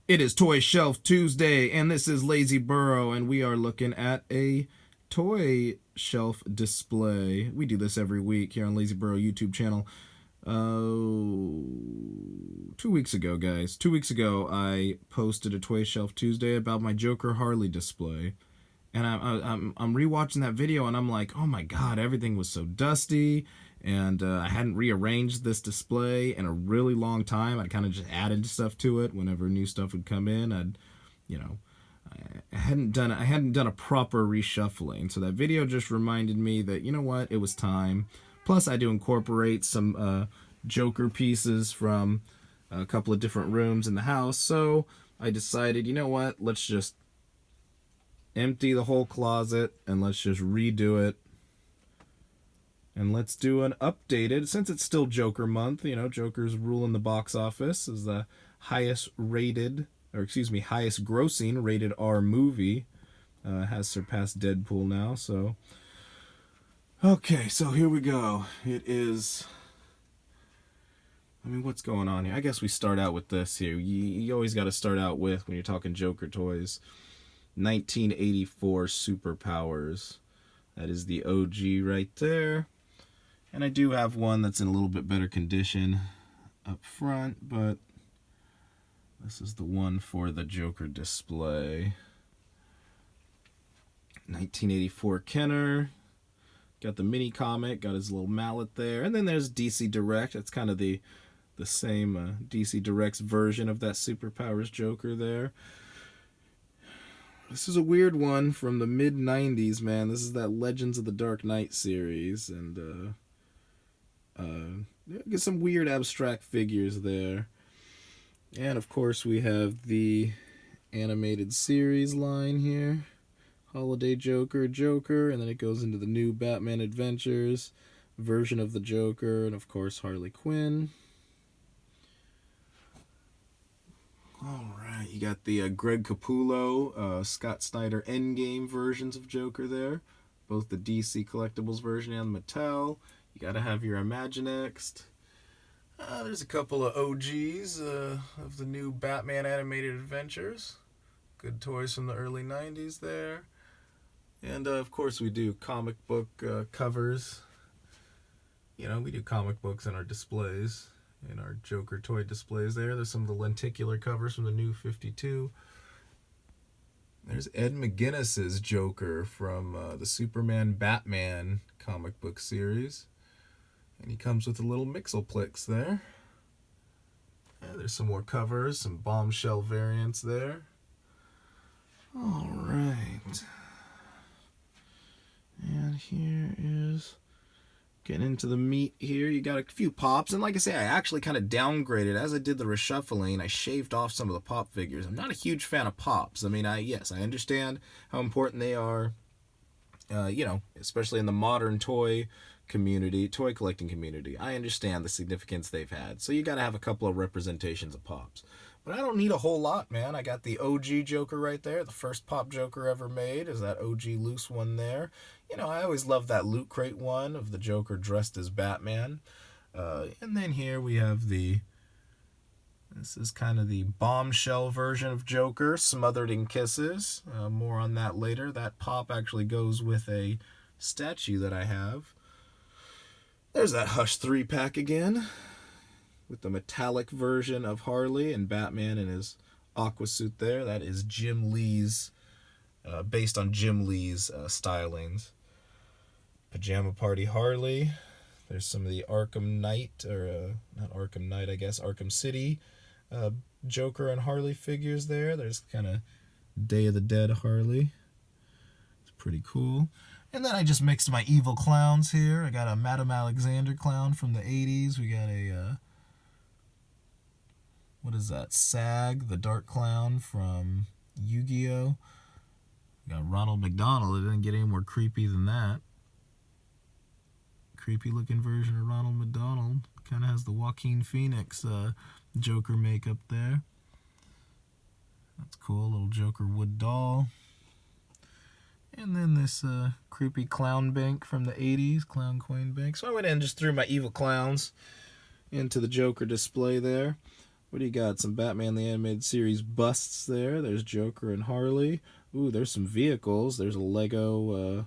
It is Toy Shelf Tuesday, and this is Lazy Burro, and we are looking at a toy shelf display. We do this every week here on Lazy Burro YouTube channel. 2 weeks ago, guys. 2 weeks ago, I posted a Toy Shelf Tuesday about my Joker Harley display, and I'm rewatching that video, and I'm like, oh my god, everything was so dusty, and I hadn't rearranged this display in a really long time. I'd kind of just added stuff to it whenever new stuff would come in. You know, I hadn't done a proper reshuffling, so that video just reminded me that you know what, it was time. Plus, I do incorporate some Joker pieces from a couple of different rooms in the house, so I decided, you know what, let's just empty the whole closet and let's just redo it. And let's do an updated, since it's still Joker month, you know, Joker's ruling the box office as the highest grossing rated R movie. Has surpassed Deadpool now, so. Okay, so here we go. It is. I mean, what's going on here? I guess we start out with this here. You always got to start out with, when you're talking Joker toys, 1984 Superpowers. That is the OG right there. And I do have one that's in a little bit better condition up front, but this is the one for the Joker display. 1984 Kenner. Got the mini comic, got his little mallet there. And then there's DC Direct. It's kind of the same DC Direct's version of that Superpowers Joker there. This is a weird one from the mid-90s, man. This is that Legends of the Dark Knight series. And, get some weird abstract figures there. And, of course, we have the animated series line here. Holiday Joker, and then it goes into the new Batman Adventures version of the Joker, and of course Harley Quinn. Alright, you got the Greg Capullo, Scott Snyder Endgame versions of Joker there. Both the DC Collectibles version and Mattel. You gotta have your Imaginext. There's a couple of OGs of the new Batman Animated Adventures. Good toys from the early 90s there. And, of course, we do comic book covers. You know, we do comic books in our displays, in our Joker toy displays there. There's some of the lenticular covers from the new 52. There's Ed McGuinness's Joker from the Superman Batman comic book series. And he comes with a little Mixelplix there. And there's some more covers, some bombshell variants there. All right. And here is getting into the meat here. You got a few pops. And like I say, I actually kind of downgraded. As I did the reshuffling, I shaved off some of the pop figures. I'm not a huge fan of pops. I mean, yes, I understand how important they are, you know, especially in the modern toy collecting community. I understand the significance they've had. So you got to have a couple of representations of pops. But I don't need a whole lot, man. I got the OG Joker right there. The first pop Joker ever made is that OG loose one there. You know, I always love that Loot Crate one of the Joker dressed as Batman. And then here we have this is kind of the bombshell version of Joker, smothered in kisses. More on that later. That pop actually goes with a statue that I have. There's that Hush 3-pack again, with the metallic version of Harley and Batman in his aqua suit there. That is Jim Lee's, based on Jim Lee's stylings. Pajama Party Harley. There's some of the Arkham Knight, or not Arkham Knight, I guess, Arkham City Joker and Harley figures there. There's kind of Day of the Dead Harley. It's pretty cool. And then I just mixed my evil clowns here. I got a Madame Alexander clown from the 80s. We got a, what is that? Sag, the dark clown from Yu-Gi-Oh! We got Ronald McDonald. It didn't get any more creepy than that. Creepy looking version of Ronald McDonald. Kind of has the Joaquin Phoenix Joker makeup there. That's cool. Little Joker wood doll. And then this creepy clown bank from the 80s, clown coin bank. So I went in and just threw my evil clowns into the Joker display there. What do you got? Some Batman the Animated Series busts there. There's Joker and Harley. Ooh, there's some vehicles. There's a Lego,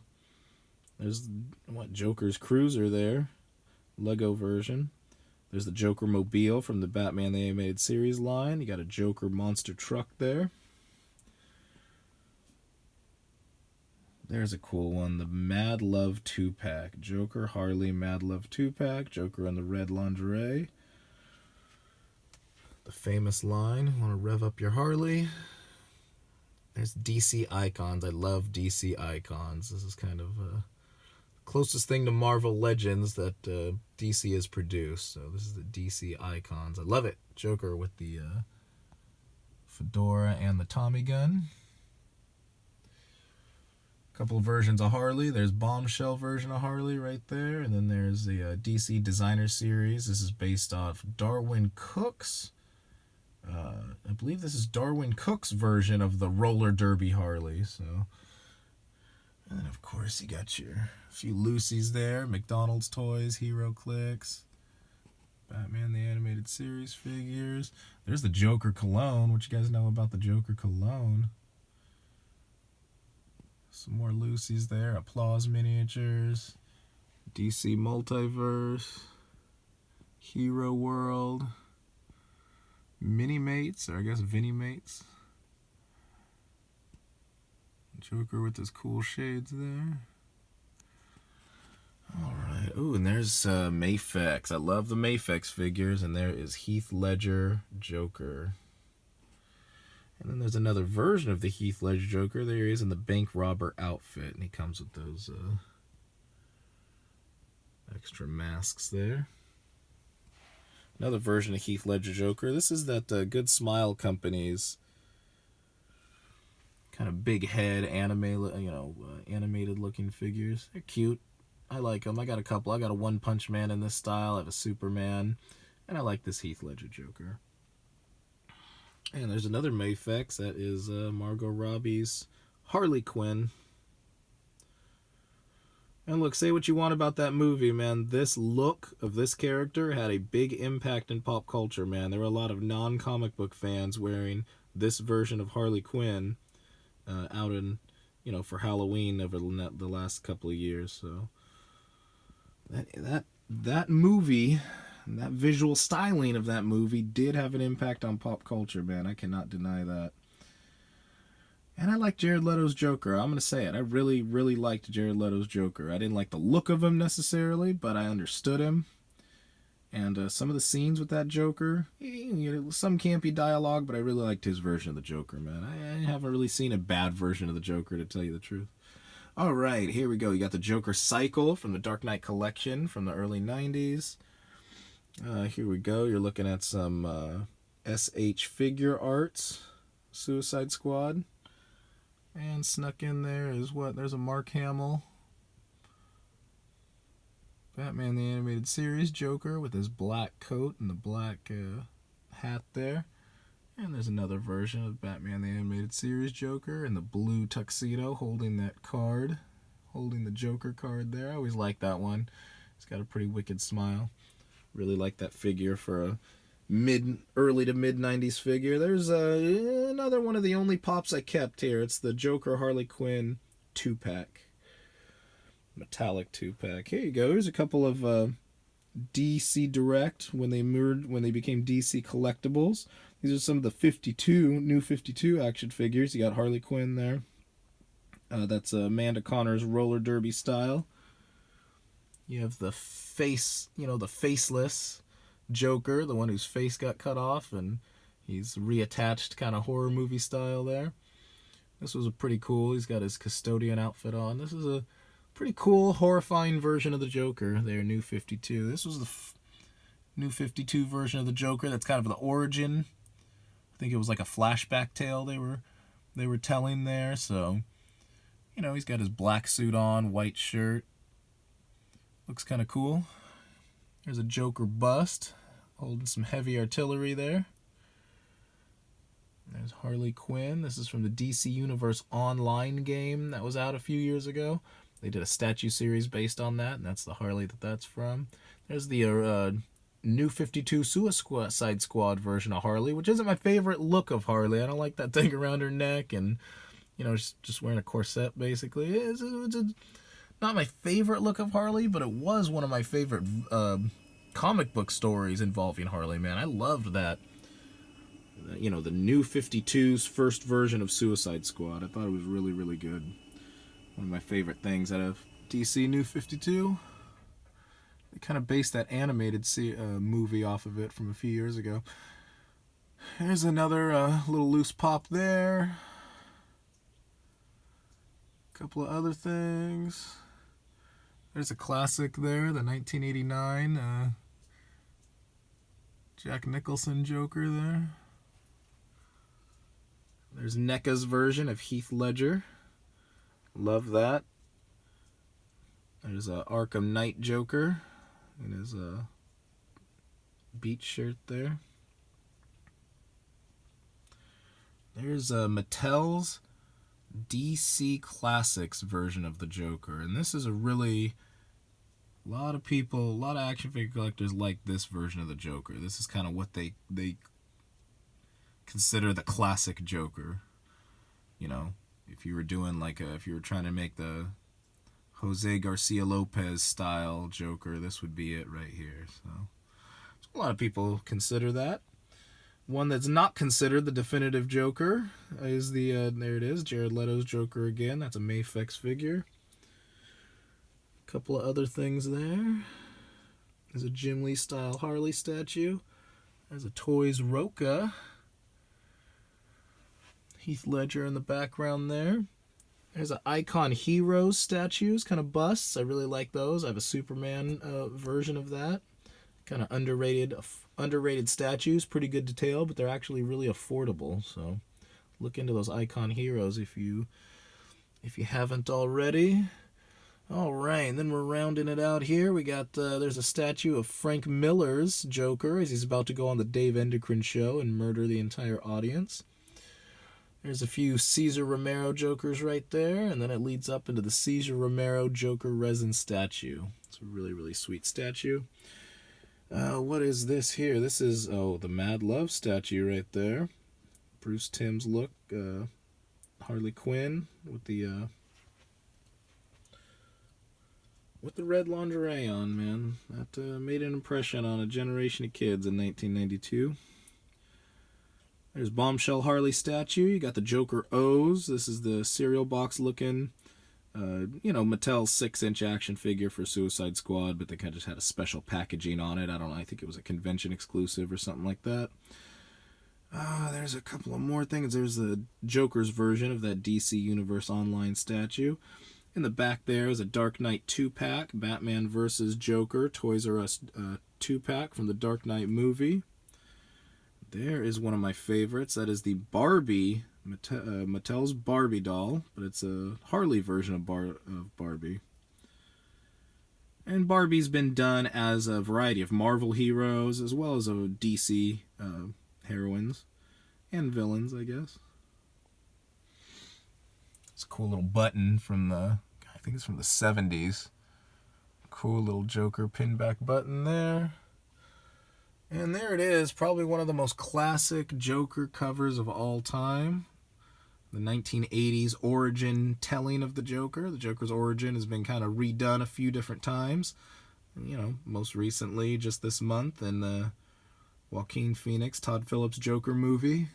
there's, what, Joker's Cruiser there. Lego version. There's the Joker Mobile from the Batman the Animated Series line. You got a Joker monster truck there. There's a cool one. The Mad Love 2-pack. Joker, Harley, Mad Love 2-pack. Joker in the red lingerie. The famous line. Want to rev up your Harley? There's DC Icons. I love DC Icons. This is kind of closest thing to Marvel Legends that DC has produced. So this is the DC Icons. I love it. Joker with the fedora and the Tommy gun. Couple of versions of Harley. There's Bombshell version of Harley right there. And then there's the DC Designer Series. This is based off Darwin Cook's. I believe this is Darwin Cook's version of the roller derby Harley. So, and then of course you got your few Lucy's there. McDonald's toys, Hero Clicks, Batman the Animated Series figures. There's the Joker cologne. What you guys know about the Joker cologne? Some more Lucy's there. Applause miniatures. DC Multiverse. Hero World. Mini Mates, or I guess Vinnie Mates. Joker with his cool shades there. Alright. Ooh, and there's Mafex. I love the Mafex figures. And there is Heath Ledger Joker. And then there's another version of the Heath Ledger Joker. There he is in the bank robber outfit. And he comes with those extra masks there. Another version of Heath Ledger Joker. This is that Good Smile Company's kind of big head animated looking figures. They're cute. I like them. I got a couple. I got a One Punch Man in this style. I have a Superman. And I like this Heath Ledger Joker. And there's another Mafex. That is Margot Robbie's Harley Quinn. And look, say what you want about that movie, man. This look of this character had a big impact in pop culture, man. There were a lot of non-comic book fans wearing this version of Harley Quinn out in, for Halloween over the last couple of years. So that movie, that visual styling of that movie did have an impact on pop culture, man. I cannot deny that. And I like Jared Leto's Joker. I'm going to say it. I really, really liked Jared Leto's Joker. I didn't like the look of him necessarily, but I understood him. And some of the scenes with that Joker, some campy dialogue, but I really liked his version of the Joker, man. I haven't really seen a bad version of the Joker, to tell you the truth. All right, here we go. You got the Joker Cycle from the Dark Knight collection from the early 90s. Here we go. You're looking at some SH figure arts, Suicide Squad. And snuck in there is what? There's a Mark Hamill. Batman the Animated Series Joker with his black coat and the black hat there. And there's another version of Batman the Animated Series Joker in the blue tuxedo holding that card. Holding the Joker card there. I always like that one. He's got a pretty wicked smile. Really like that figure for a early to mid 90s figure. There's another one of the only pops I kept here. It's the Joker Harley Quinn 2-pack, metallic 2-pack. Here you go. Here's a couple of DC Direct when they became DC Collectibles. These are some of the new 52 action figures. You got Harley Quinn there. That's Amanda Connor's roller derby style. You have the face, the faceless Joker, the one whose face got cut off and he's reattached kind of horror movie style there. This was a pretty cool. He's got his custodian outfit on. This is a pretty cool, horrifying version of the Joker there, New 52. This was the New 52 version of the Joker. That's kind of the origin. I think it was like a flashback tale they were telling there. So, he's got his black suit on, white shirt. Looks kind of cool. There's a Joker bust, holding some heavy artillery there. There's Harley Quinn. This is from the DC Universe Online game that was out a few years ago. They did a statue series based on that, and that's the Harley that's from. There's the New 52 Suicide Squad version of Harley, which isn't my favorite look of Harley. I don't like that thing around her neck and, just wearing a corset, basically. It's not my favorite look of Harley, but it was one of my favorite comic book stories involving Harley, man. I loved that. The New 52's first version of Suicide Squad. I thought it was really, really good. One of my favorite things out of DC New 52. They kind of based that animated movie off of it from a few years ago. Here's another little loose pop there. A couple of other things. There's a classic there, the 1989 Jack Nicholson Joker there. There's NECA's version of Heath Ledger. Love that. There's a Arkham Knight Joker in his beach shirt there. There's Mattel's DC Classics version of the Joker. And this is a lot of action figure collectors like this version of the Joker. This is kind of what they consider the classic Joker. If you were doing if you were trying to make the Jose Garcia Lopez style Joker, this would be it right here. So a lot of people consider that. One that's not considered the definitive Joker is there it is, Jared Leto's Joker again. That's a Mafex figure. A couple of other things there. There's a Jim Lee style Harley statue. There's a Toys Roca. Heath Ledger in the background there. There's an Icon Heroes statues, kind of busts. I really like those. I have a Superman version of that. Kind of underrated statues. Pretty good detail, but they're actually really affordable. So look into those Icon Heroes if you haven't already. All right, and then we're rounding it out here. We got there's a statue of Frank Miller's Joker as he's about to go on the Dave Endicrin show and murder the entire audience. There's a few Cesar Romero Jokers right there, and then it leads up into the Cesar Romero Joker resin statue. It's a really, really sweet statue. What is this here? This is, the Mad Love statue right there. Bruce Timm's look. Harley Quinn with the red lingerie on, man. That made an impression on a generation of kids in 1992. There's Bombshell Harley statue. You got the Joker O's. This is the cereal box looking, Mattel's 6-inch action figure for Suicide Squad, but they kind of just had a special packaging on it. I don't know. I think it was a convention exclusive or something like that. There's a couple of more things. There's the Joker's version of that DC Universe Online statue. In the back there is a Dark Knight 2-pack, Batman vs. Joker, Toys R Us 2-pack from the Dark Knight movie. There is one of my favorites. That is the Barbie, Mattel's Barbie doll, but it's a Harley version of Barbie. And Barbie's been done as a variety of Marvel heroes, as well as DC heroines and villains, I guess. It's a cool little button from I think it's from the 70s. Cool little Joker pinback button there. And there it is, probably one of the most classic Joker covers of all time. The 1980s origin telling of the Joker. The Joker's origin has been kind of redone a few different times. Most recently, just this month, in the Joaquin Phoenix, Todd Phillips Joker movie.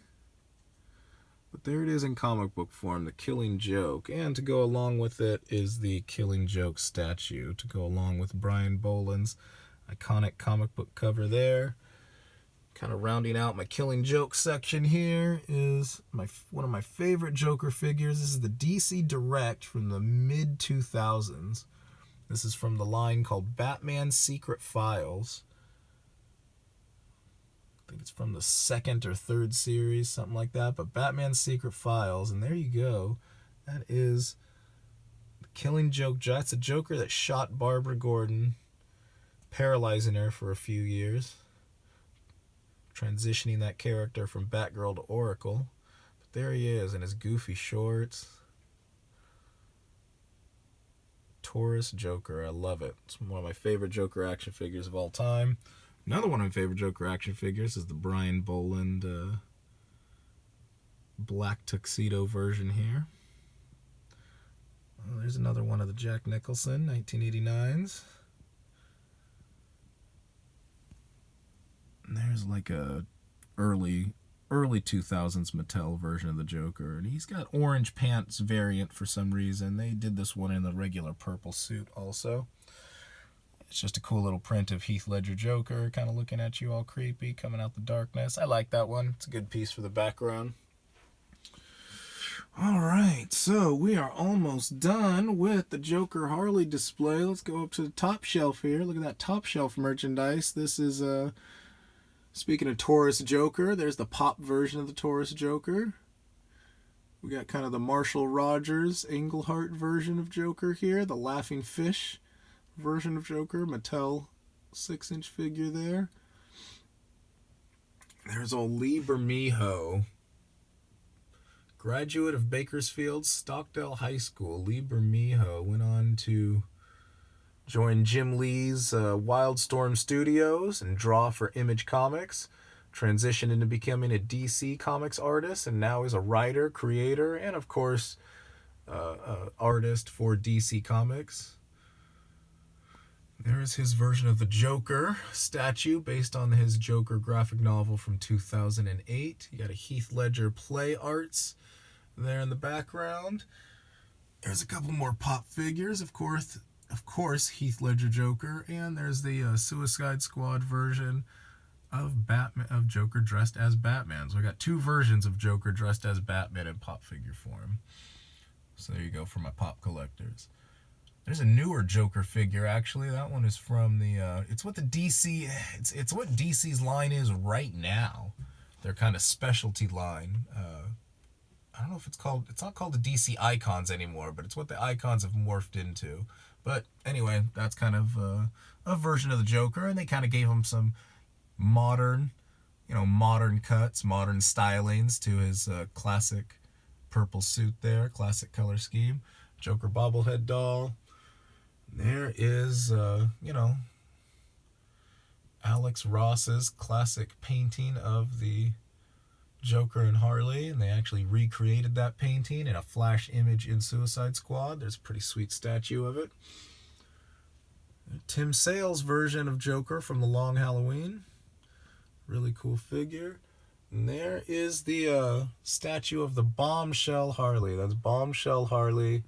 But there it is in comic book form, the Killing Joke. And to go along with it is the Killing Joke statue, to go along with Brian Boland's iconic comic book cover there. Kind of rounding out my Killing Joke section here is one of my favorite Joker figures. This is the DC Direct from the mid-2000s. This is from the line called Batman Secret Files. I think it's from the second or third series, something like that. But Batman Secret Files, and there you go. That is the Killing Joke. That's a Joker that shot Barbara Gordon, paralyzing her for a few years, transitioning that character from Batgirl to Oracle. But there he is in his goofy shorts. Taurus Joker, I love it. It's one of my favorite Joker action figures of all time. Another one of my favorite Joker action figures is the Brian Boland black tuxedo version here. Well, there's another one of the Jack Nicholson 1989s. And there's like a early 2000s Mattel version of the Joker, and he's got orange pants variant for some reason. They did this one in the regular purple suit also. It's just a cool little print of Heath Ledger Joker kind of looking at you all creepy, coming out the darkness. I like that one. It's a good piece for the background. Alright, so we are almost done with the Joker Harley display. Let's go up to the top shelf here. Look at that top shelf merchandise. This is, speaking of Taurus Joker, there's the pop version of the Taurus Joker. We got kind of the Marshall Rogers Englehart version of Joker here. The Laughing Fish version of Joker. Mattel 6-inch figure there. There's old Lee Bermejo, graduate of Bakersfield Stockdale High School. Lee Bermejo went on to join Jim Lee's Wildstorm Studios and draw for Image Comics. Transitioned into becoming a DC Comics artist, and now is a writer, creator, and of course, artist for DC Comics. There's his version of the Joker statue based on his Joker graphic novel from 2008. You got a Heath Ledger Play Arts there in the background. There's a couple more pop figures, of course, Heath Ledger Joker, and there's the Suicide Squad version of Joker dressed as Batman. So I got two versions of Joker dressed as Batman in pop figure form. So there you go for my pop collectors. There's a newer Joker figure, actually. That one is from the, it's what the DC, it's what DC's line is right now. Their kind of specialty line. I don't know if it's not called the DC Icons anymore, but it's what the Icons have morphed into. But anyway, that's kind of a version of the Joker, and they kind of gave him some modern cuts, modern stylings to his classic purple suit there, classic color scheme. Joker bobblehead doll. There is, Alex Ross's classic painting of the Joker and Harley, and they actually recreated that painting in a flash image in Suicide Squad. There's a pretty sweet statue of it. Tim Sale's version of Joker from The Long Halloween. Really cool figure. And there is the statue of the Bombshell Harley. That's Bombshell Harley.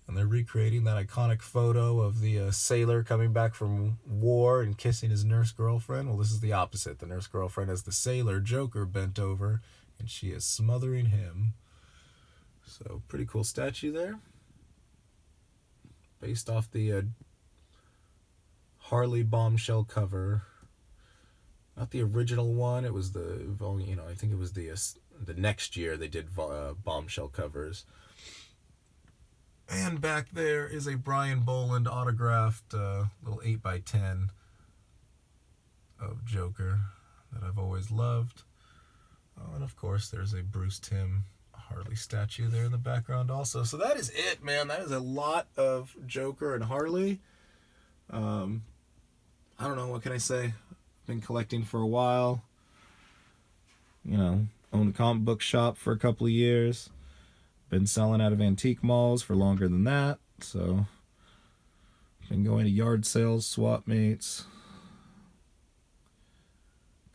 And they're recreating that iconic photo of the sailor coming back from war and kissing his nurse girlfriend. Well, this is the opposite. The nurse girlfriend has the sailor Joker bent over, and she is smothering him. So, pretty cool statue there. Based off the Harley Bombshell cover. Not the original one. It was the, I think it was the next year they did Bombshell covers. And back there is a Brian Boland autographed little 8x10 of Joker that I've always loved. Oh, and of course, there's a Bruce Timm Harley statue there in the background also. So that is it, man. That is a lot of Joker and Harley. I don't know, what can I say? I've been collecting for a while. Owned a comic book shop for a couple of years. Been selling out of antique malls for longer than that, so been going to yard sales, swap meets,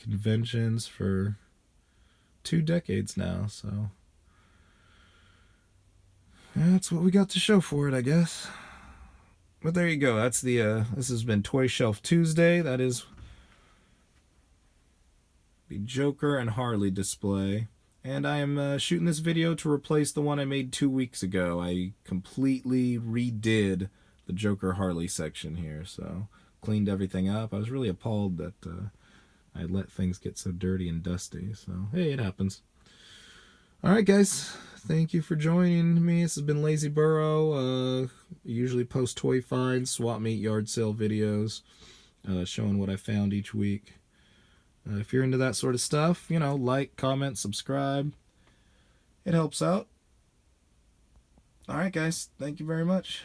conventions for 2 decades now, so that's what we got to show for it, I guess. But there you go. That's the this has been Toy Shelf Tuesday. That is the Joker and Harley display. And I am shooting this video to replace the one I made 2 weeks ago. I completely redid the Joker Harley section here, so cleaned everything up. I was really appalled that I let things get so dirty and dusty. So, hey, it happens. Alright, guys. Thank you for joining me. This has been Lazy Burro. I usually post toy finds, swap meet, yard sale videos, showing what I found each week. If you're into that sort of stuff, like, comment, subscribe. It helps out. Alright, guys. Thank you very much.